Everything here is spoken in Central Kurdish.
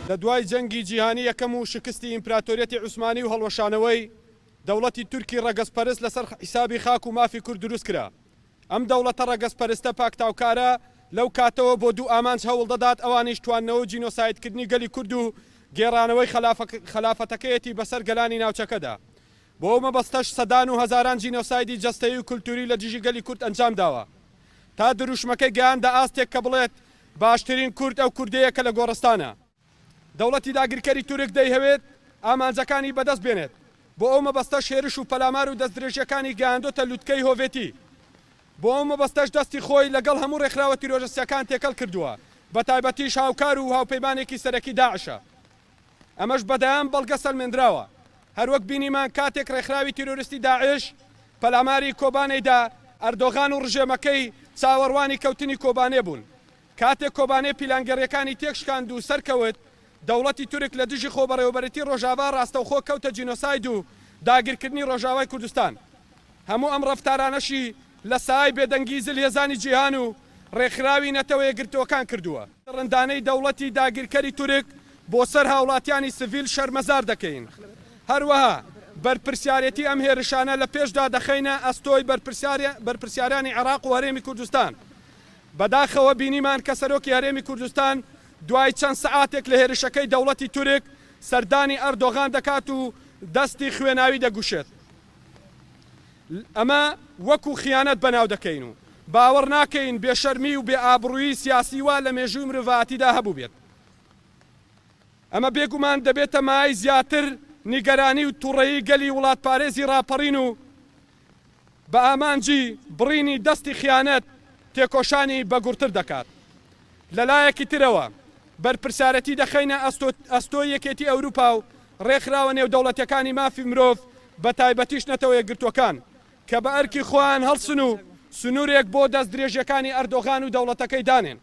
لە دوای جەنگی جیهانی یەکەم و شکستی ئیمپراتۆریەتی عوسمانی و هەڵوەشانەوەی دەوڵەتی تورکی ڕەگەزپەرست لەسەر حیسابی خاک و مافی کورد دروست کرا. ئەم دەوڵەتە ڕەگەزپەرستە پاکتاوکارە لەو کاتەوە بۆ دوو ئامانج هەوڵ دەدات ئەوانیش تواننەوە و جینۆسایدکردنی گەلی کورد و گێڕانەوەی خلافەتەکەیەتی بەسەر گەلانی ناوچەکەدا. بۆ ئەو مەبەستەش سەدان و هەزاران جینۆسایدی جەستەیی و کولتوری لە دژی گەلی کورد ئەنجام داوە تا دروشمەکەی گەیاندا ئاستێک کە بڵێت باشترین کورد ئەو کوردەیە کە لە گۆڕستانە. دەوڵەتی داگیرکەری تورک دەیهەوێت ئامانجەکانی بەدەست بێنێت. بۆ ئەو مەبەستە شێرش و پەلامار و دەستدرێژیەکانی گەیاندۆتە لووتکەی هۆڤێتی. بۆ ئەو مەبەستەش دەستی خۆی لەگەڵ هەموو ڕێکخراوە تیرۆریستیەکان تێکەڵ کردووە بە تایبەتیش هاوکار و هاوپەیمانێکی سەرەکی داعشە. ئەمەش بەدایان بەڵگە سەلمێنراوە. هەروەک بینیمان کاتێک ڕێکخراوی تیرۆریستی داعش پەلاماری کۆبانەیدا ئەردۆغان و ڕژێمەکەی چاوەڕوانی کەوتنی کۆبانێ بوون. کاتێک کۆبانێ پیلانگەڕیەکانی تێکشکاند و سەرکەوت دەوڵەتی تورک لە دژی خۆبەڕێوەبەرەتی ڕۆژاوا ڕاستەوخۆ کەوتە جینۆساید و داگیرکردنی ڕۆژاوای کوردستان. هەموو ئەم ڕەفتارانەشی لە سای بێدەنگی زلهێزانی جیهان و ڕێکخراوی نەتەوە یەکگرتووەکان کردووە. ڕەندانەی دەوڵەتی داگیرکەری تورک بۆ سەر هاوڵاتیانی سڤیل شەرمەزار دەکەین. هەروەها بەرپرسیارەتی ئەم هێرشانە لە پێشدا دەخەینە ئەستۆی بەرپرسیارانی عێراق و هەرێمی کوردستان. بەداخەوە بینیمان کە سەرۆکی هەرێمی کوردستان دوای چەند سەعاتێک لە هێرشەکەی دەوڵەتی تورک سەردانی ئەردۆغان دەکات و دەستی خوێناوی دەگوشێت. ئەمە وەکو خیانەت بەناو دەکەین و باوەڕ ناکەین بێشەرمی و بێئابڕووی سیاسی وا لە مێژووی مرۆڤایەتیدا هەبوو بێت. ئەمە بێگومان دەبێتە مای زیاتر نیگەرانی و تووڕەیی گەلی وڵاتپارێزی ڕاپەڕین و بە ئامانجی بڕینی دەستی خیانەت تێکۆشانی بەگورتر دەکات. لەلایەکی ترەوە بەرپرسیارەتی دەخەینە ئەستۆی یەکێتی ئەوروپا و ڕێکخراوە نێودەوڵەتیەکانی مافی مرۆڤ بە تایبەتیش نەتەوە یەکگرتووەکان کە بە ئەرکی خۆیان هەڵسن و سنوورێک بۆ دەست درێژیەکانی ئەردۆغان و دەوڵەتەکەی دانێن.